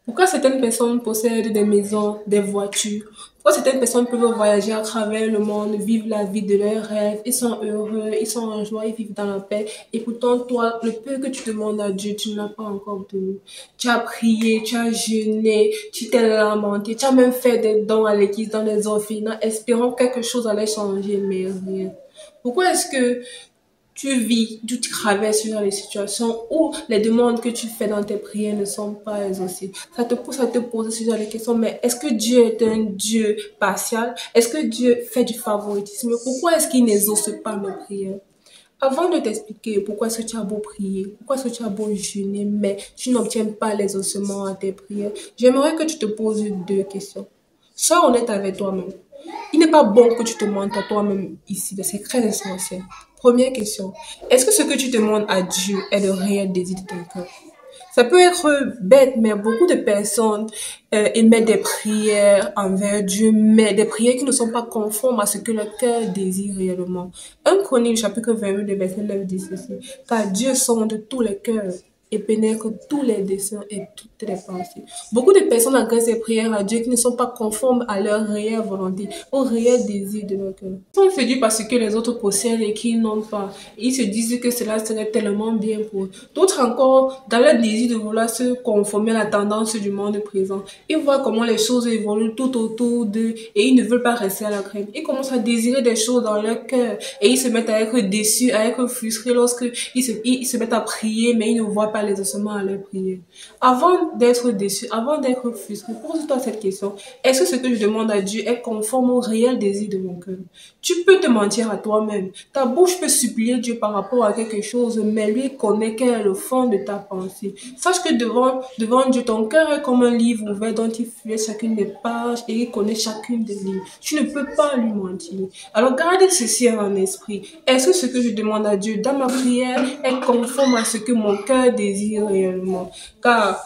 Pourquoi certaines personnes possèdent des maisons, des voitures? Pourquoi certaines personnes peuvent voyager à travers le monde, vivre la vie de leurs rêves, ils sont heureux, ils sont en joie, ils vivent dans la paix. Et pourtant, toi, le peu que tu demandes à Dieu, tu ne l'as pas encore obtenu. Tu as prié, tu as jeûné, tu t'es lamenté, tu as même fait des dons à l'église, dans les orphelinats, espérant que quelque chose allait changer, mais rien. Pourquoi est-ce que tu vis, tu traverses ce genre de situations où les demandes que tu fais dans tes prières ne sont pas exaucées? Ça te pousse à te poser ce genre de questions, mais est-ce que Dieu est un Dieu partial? Est-ce que Dieu fait du favoritisme? Pourquoi est-ce qu'il n'exauce pas nos prières? Avant de t'expliquer pourquoi est-ce que tu as beau prier, pourquoi est-ce que tu as beau jeûner, mais tu n'obtiens pas l'exaucement à tes prières, j'aimerais que tu te poses deux questions. Sois honnête avec toi-même. Il n'est pas bon que tu te mentes à toi-même ici, c'est très essentiel. Première question, est-ce que ce que tu demandes à Dieu est le réel désir de ton cœur? Ça peut être bête, mais beaucoup de personnes émettent des prières envers Dieu, mais des prières qui ne sont pas conformes à ce que le cœur désire réellement. 1 Chronique, chapitre 22, le verset 9 dit ceci, car Dieu sonde tous les cœurs et pénètre tous les desseins et toutes les pensées. Beaucoup de personnes adressent ces prières à Dieu qui ne sont pas conformes à leur réelle volonté, au réel désir de leur cœur. Ils sont séduits parce que les autres possèdent et qu'ils n'ont pas. Ils se disent que cela serait tellement bien pour eux. D'autres encore, dans leur désir de vouloir se conformer à la tendance du monde présent, ils voient comment les choses évoluent tout autour d'eux et ils ne veulent pas rester à la crainte. Ils commencent à désirer des choses dans leur cœur et ils se mettent à être déçus, à être frustrés lorsque ils se mettent à prier, mais ils ne voient pas les ossements à leur prière. Avant d'être déçu, avant d'être frustré, pose-toi cette question. Est-ce que ce que je demande à Dieu est conforme au réel désir de mon cœur? Tu peux te mentir à toi-même. Ta bouche peut supplier Dieu par rapport à quelque chose, mais lui connaît quel est le fond de ta pensée. Sache que devant Dieu, ton cœur est comme un livre ouvert dont il feuille chacune des pages et il connaît chacune des lignes. Tu ne peux pas lui mentir. Alors gardez ceci en esprit. Est-ce que ce que je demande à Dieu dans ma prière est conforme à ce que mon cœur désire réellement? Car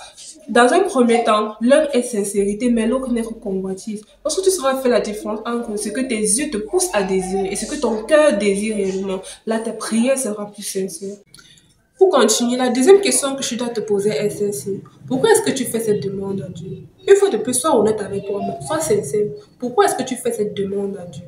dans un premier temps, l'un est sincérité, mais l'autre n'est que convoitise. Lorsque tu sauras faire la différence entre ce que tes yeux te poussent à désirer et ce que ton cœur désire réellement, là, ta prière sera plus sincère. Pour continuer, la deuxième question que je dois te poser est celle-ci. Pourquoi est-ce que tu fais cette demande à Dieu? Une fois de plus, sois honnête avec toi-même, sois sincère. Pourquoi est-ce que tu fais cette demande à Dieu?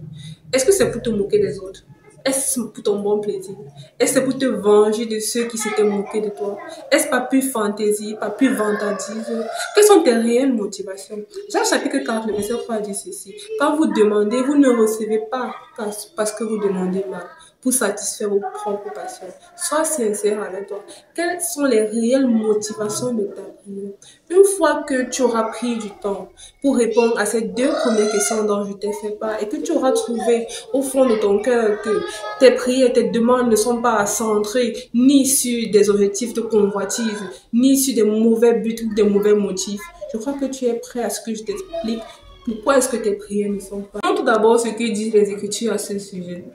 Est-ce que c'est pour te moquer des autres? Est-ce pour ton bon plaisir? Est-ce que c'est pour te venger de ceux qui s'étaient moqués de toi? Est-ce pas plus fantaisie, pas plus vantardise? Quelles sont tes réelles motivations? Jean chapitre 4, le verset 3 dit ceci. Quand vous demandez, vous ne recevez pas parce que vous demandez mal, pour satisfaire vos propres passions. Sois sincère avec toi. Quelles sont les réelles motivations de ta prière? Une fois que tu auras pris du temps pour répondre à ces deux premières questions dont je t'ai fait part et que tu auras trouvé au fond de ton cœur que tes prières, tes demandes ne sont pas centrées ni sur des objectifs de convoitise, ni sur des mauvais buts ou des mauvais motifs, je crois que tu es prêt à ce que je t'explique pourquoi est-ce que tes prières ne sont pas. Tout d'abord ce que disent les Écritures à ce sujet.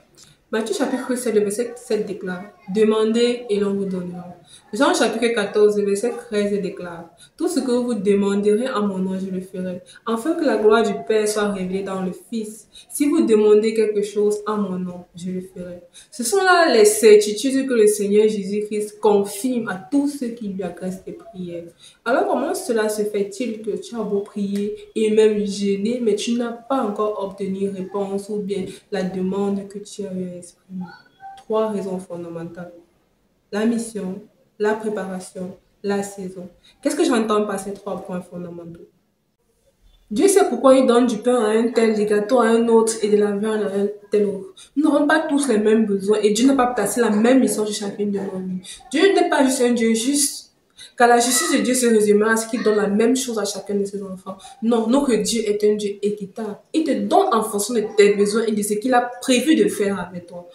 Matthieu chapitre 7, le verset 7 déclare, demandez et l'on vous donnera. Jean chapitre 14, le verset 13 déclare, tout ce que vous demanderez en mon nom, je le ferai, afin que la gloire du Père soit révélée dans le Fils. Si vous demandez quelque chose en mon nom, je le ferai. Ce sont là les certitudes que le Seigneur Jésus-Christ confirme à tous ceux qui lui adressent des prières. Alors comment cela se fait-il que tu as beau prier et même jeûner, mais tu n'as pas encore obtenu réponse ou bien la demande que tu avais exprimée? Trois raisons fondamentales. La mission, la préparation, la saison. Qu'est-ce que j'entends par ces trois points fondamentaux? Dieu sait pourquoi il donne du pain à un tel, du gâteau à un autre et de la viande à un tel autre. Nous n'aurons pas tous les mêmes besoins et Dieu n'a pas placé la même mission sur chacune de nos vies. Dieu n'est pas juste un Dieu juste, car la justice de Dieu se résumera à ce qu'il donne la même chose à chacun de ses enfants. Non, notre Dieu est un Dieu équitable. Il te donne en fonction de tes besoins et de ce qu'il a prévu de faire avec toi.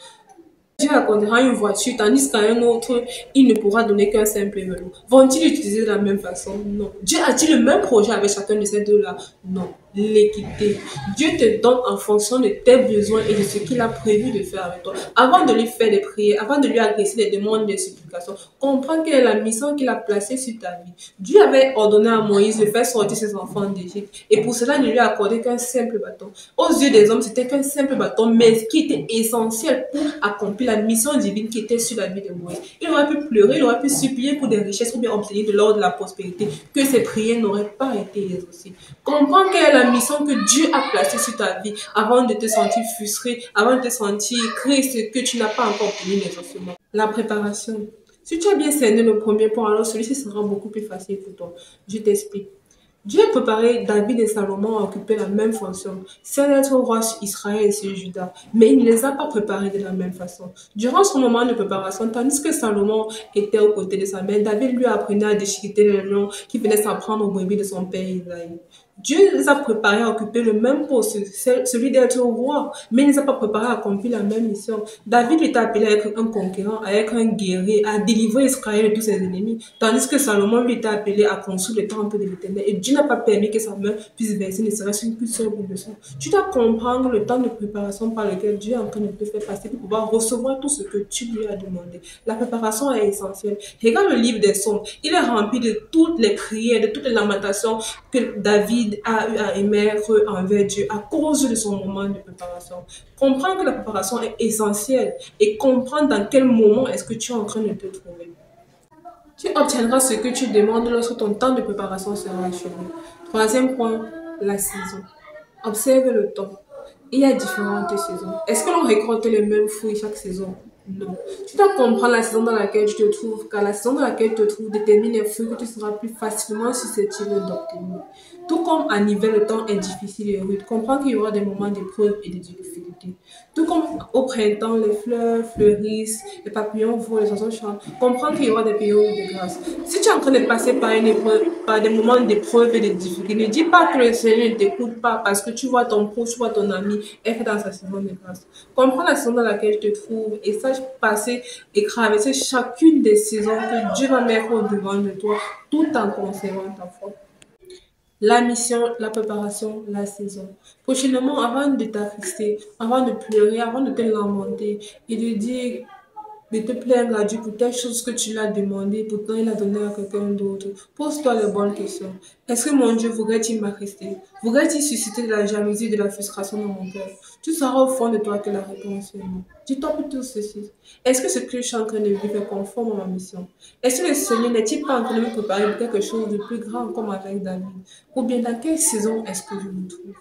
Dieu accordera une voiture, tandis qu'à un autre, il ne pourra donner qu'un simple vélo. Vont-ils l'utiliser de la même façon? Non. Dieu a-t-il le même projet avec chacun de ces deux-là? Non. l'équité. Dieu te donne en fonction de tes besoins et de ce qu'il a prévu de faire avec toi. Avant de lui faire des prières, avant de lui adresser des demandes de supplication, comprends quelle est la mission qu'il a placée sur ta vie. Dieu avait ordonné à Moïse de faire sortir ses enfants d'Égypte et pour cela, il ne lui a accordé qu'un simple bâton. Aux yeux des hommes, c'était qu'un simple bâton, mais qui était essentiel pour accomplir la mission divine qui était sur la vie de Moïse. Il aurait pu pleurer, il aurait pu supplier pour des richesses ou bien obtenir de l'ordre de la prospérité, que ses prières n'auraient pas été exaucées. Comprends quelle est la mission que Dieu a placée sur ta vie avant de te sentir frustré, avant de te sentir triste que tu n'as pas encore obtenu l'exaucement. La préparation. Si tu as bien cerné le premier point, alors celui-ci sera beaucoup plus facile pour toi. Je t'explique. Dieu a préparé David et Salomon à occuper la même fonction, celle d'être roi sur Israël et sur Juda, mais il ne les a pas préparés de la même façon. Durant son moment de préparation, tandis que Salomon était aux côtés de sa mère, David lui apprenait à déchiqueter les lions qui venaient s'en prendre aux brebis de son père Isaïe. Dieu les a préparés à occuper le même poste, celui d'être roi, mais il ne les a pas préparés à accomplir la même mission. David était appelé à être un conquérant, à être un guerrier, à délivrer Israël de tous ses ennemis, tandis que Salomon lui était appelé à construire le temple de l'Éternel. Et Dieu n'a pas permis que sa main puisse verser ne serait-ce qu'une seule goutte de sang. Tu dois comprendre le temps de préparation par lequel Dieu est en train de te faire passer pour pouvoir recevoir tout ce que tu lui as demandé. La préparation est essentielle. Regarde le livre des Psaumes. Il est rempli de toutes les prières, de toutes les lamentations que David a eu à émettre envers Dieu à cause de son moment de préparation. Comprends que la préparation est essentielle et comprends dans quel moment est-ce que tu es en train de te trouver. Tu obtiendras ce que tu demandes lorsque ton temps de préparation sera achevé. Troisième point, la saison. Observe le temps. Il y a différentes saisons. Est-ce que l'on récolte les mêmes fruits chaque saison? Non. Tu dois comprendre la saison dans laquelle tu te trouves, car la saison dans laquelle tu te trouves détermine les fruits que tu seras plus facilement susceptible d'obtenir. Tout comme en hiver, le temps est difficile et rude. Comprends qu'il y aura des moments d'épreuve et de difficultés. Tout comme au printemps, les fleurs fleurissent, les papillons volent, les oiseaux chantent. Comprends qu'il y aura des périodes de grâce. Si tu es en train de passer par une épreuve, par des moments d'épreuve et de difficultés, ne dis pas que le Seigneur ne t'écoute pas parce que tu vois ton proche, tu vois ton ami être dans sa saison de grâce. Comprends la saison dans laquelle tu te trouves et sache passer et traverser chacune des saisons que Dieu va mettre au devant de toi tout en conservant ta foi. La mission, la préparation, la saison. Prochainement, avant de t'attrister, avant de pleurer, avant de te lamenter et de dire de te plaindre à Dieu pour telle chose que tu l'as demandé, pourtant il a donné à quelqu'un d'autre. Pose-toi les bonnes questions. Est-ce que mon Dieu voudrait-il m'arrêter? Voudrait-il susciter de la jalousie, de la frustration dans mon cœur? Tu sauras au fond de toi que la réponse est non. Dis-toi plutôt ceci. Est-ce que ce que je suis en train de vivre est conforme à ma mission? Est-ce que le Seigneur n'est-il pas en train de me préparer pour quelque chose de plus grand comme avec David? Ou bien dans quelle saison est-ce que je me trouve?